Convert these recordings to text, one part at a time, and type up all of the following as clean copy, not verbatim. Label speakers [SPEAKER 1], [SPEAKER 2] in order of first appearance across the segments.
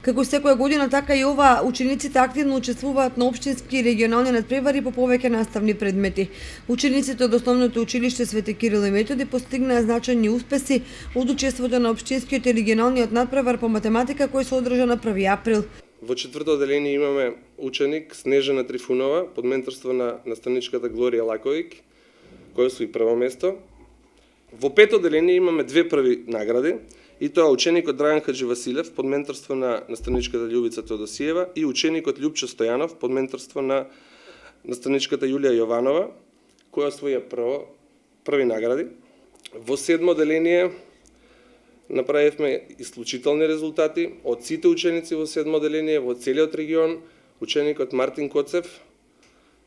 [SPEAKER 1] Како секоја година, така и ова учениците активно учествуваат на општински и регионални надпревари по повеќе наставни предмети. Учениците од Основното училиште Свети Кирил и Методи постигнаа значајни успеси од учеството на општинскиот и регионалниот надпревар по математика кој се одржа на 1 април.
[SPEAKER 2] Во четврто одделение имаме ученик Снежана Трифунова под менторство на наставничката Глорија Лаковик, која освои прво место. Во пето одделение имаме две први награди, и тоа ученикот Драган Хаджи Василев под менторство на наставничката Љубица Теодосиева и ученикот Љупчо Стојанов под менторство на наставничката Јулија Јованова, која освоија први награди. Во седмо одделение направивме исклучителни резултати од сите ученици во седмо одделение во целиот регион. Ученикот Мартин Коцев,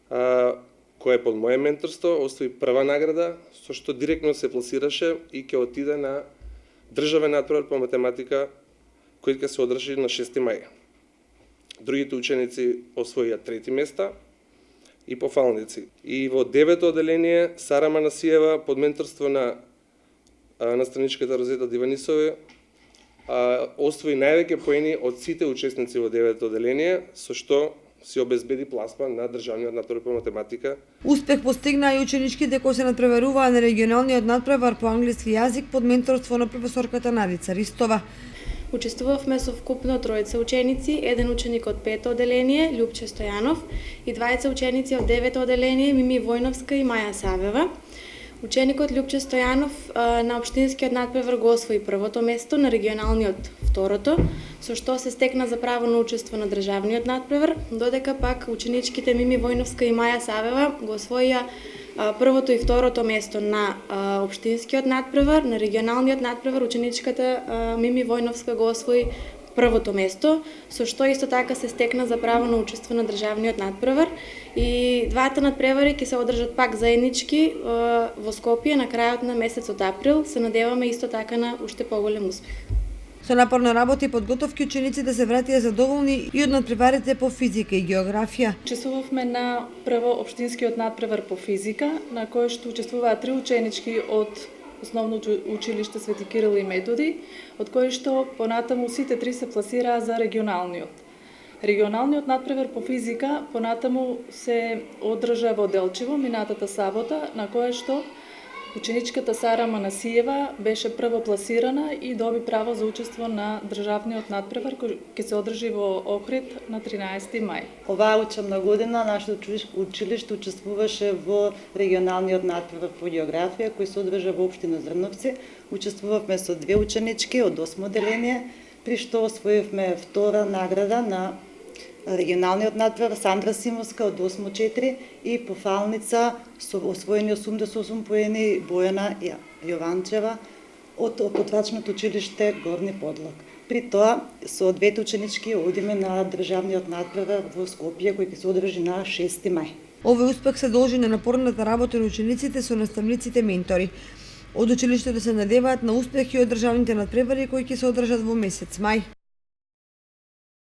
[SPEAKER 2] кој е под моје менторство, освои прва награда, со што директно се пласираше и ќе отиде на државен надпревар по математика кој ќе се одржи на 6 мај. Другите ученици освоија трети места и пофалници. И во девето одделение Сара Манасиева под менторство на наставничката Розета Диванисова освои највеќе поени од сите учесници во девето одделение, со што си обезбеди пласма на државниот надпревар по математика.
[SPEAKER 1] Успех постигнаа и ученичките кои се надпреваруваа на регионалниот надпревар по англиски јазик под менторство на професорката Надица Ристова.
[SPEAKER 3] Учествувавме со вкупно тројца ученици, еден ученик од пето одделение, Љупче Стојанов, и двајца ученици од девето одделение, Мими Војновска и Маја Савева. Ученикот Љупче Стојанов на општинскиот надпревар го освои првото место, на регионалниот второто, со што се стекна за право на учество на државниот надпревар, додека пак ученичките Мими Војновска и Маја Савева го освоија првото и второто место на општинскиот надпревар. На регионалниот надпревар ученичката Мими Војновска го освои првото место, со што исто така се стекна за право на учество на државниот надпревар. И двата надпревари ќе се одржат пак заеднички во Скопје на крајот на месецот април. Се надеваме исто така на уште поголем успех.
[SPEAKER 1] Со напорна работа и подготовки учениците се вратија задоволни и од надпреварите по физика и географија.
[SPEAKER 4] Учествувавме на прво општинскиот надпревар по физика, на кој што учествуваа 3 ученички од Основно училиште Свети Кирил и Методи, од кои што понатаму сите 3 се пласираа за регионалниот. Регионалниот надпревар по физика понатаму се одржа во Делчево минатата сабота, на која што ученичката Сара Манасиева беше прво пласирана и доби право за учество на државниот надпревар кој ќе се одржи во Охрид на 13 мај.
[SPEAKER 5] Оваа учебна година нашето училиште учествуваше во регионалниот надпревар по географија кој се одржа во општина Зрновци. Учествувавме со 2 ученички од 8 одделение, при што освоивме втора награда на регионалниот надпревар Сандра Симовска од 8-4 и пофалница со освоени 88 поени Бојана Јованчева од потрачното училиште Горни Подлог. При тоа со двете ученички одиме на државниот надпревар во Скопје кој ќе се одржи на 6 мај.
[SPEAKER 1] Овој успех се должи на напорната работа на учениците со наставниците ментори. Од училиштето се надеваат на успех и од државните надпревари кои ќе се одржат во месец мај.